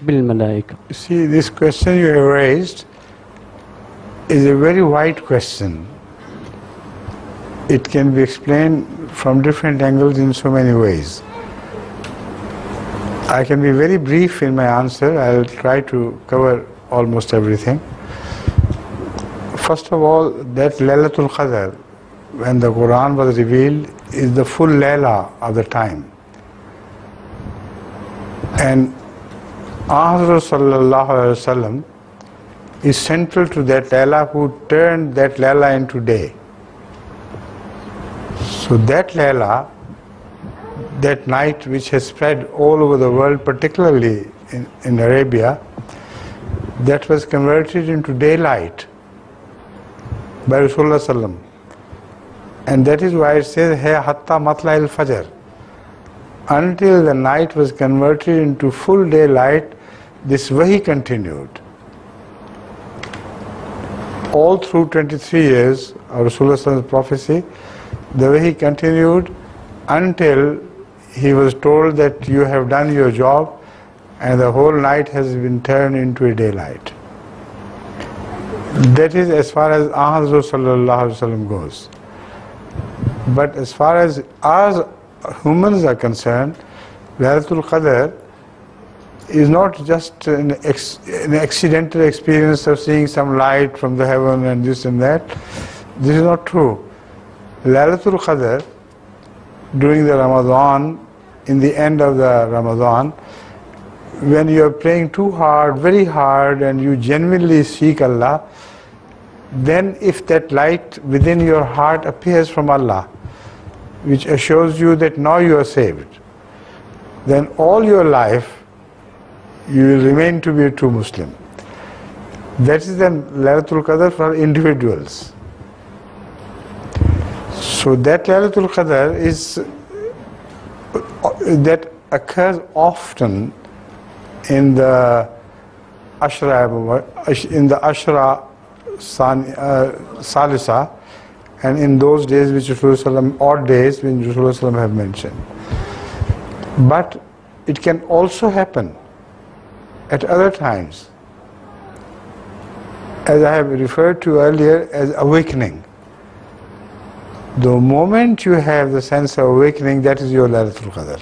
بالملائكة. See, this question you have raised is a very wide question. It can be explained from different angles in so many ways. I can be very brief in my answer. I'll try to cover almost everything. First of all, that Laylatul Qadr, when the Quran was revealed, is the full Layla of the time. And Ahmad sallallahu alaihi wasallam is central to that Layla, who turned that Layla into day. So that Layla, that night which has spread all over the world, particularly in Arabia, that was converted into daylight by Rasulullah sallam. And that is why it says, Hai hatta matla il fajr. Until the night was converted into full daylight, this wahi continued. All through 23 years of Rasulullah sallam's prophecy, the wahi continued until he was told that you have done your job and the whole night has been turned into a daylight. That is as far as Ahmad sallallahu alaihi wasallam goes. But as far as us humans are concerned, Laylatul Qadr is not just an accidental experience of seeing some light from the heaven and this and that. This is not true. Laylatul Qadr, during the Ramadan, in the end of the Ramadan, when you are praying too hard, very hard, and you genuinely seek Allah, then if that light within your heart appears from Allah, which assures you that now you are saved, then all your life you will remain to be a true Muslim. That is the Laylatul Qadr for individuals. So that Laylatul Qadr is that occurs often in the Ashra Salisa, and in those days which Rasulullah, odd days when Rasulullah have mentioned. But it can also happen at other times, as I have referred to earlier, as awakening. The moment you have the sense of awakening, that is your Laylatul Qadr.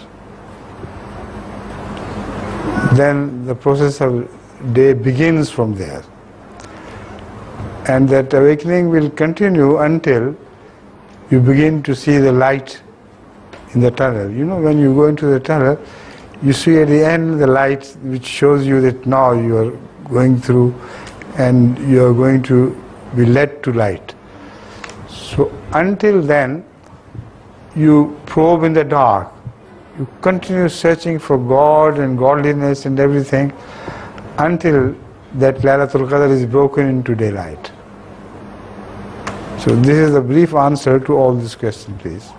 Then the process of day begins from there. And that awakening will continue until you begin to see the light in the tunnel. You know, when you go into the tunnel, you see at the end the light which shows you that now you are going through and you are going to be led to light. So until then, you probe in the dark. You continue searching for God and godliness and everything until that Laylatul Qadr is broken into daylight. So this is a brief answer to all these questions, please.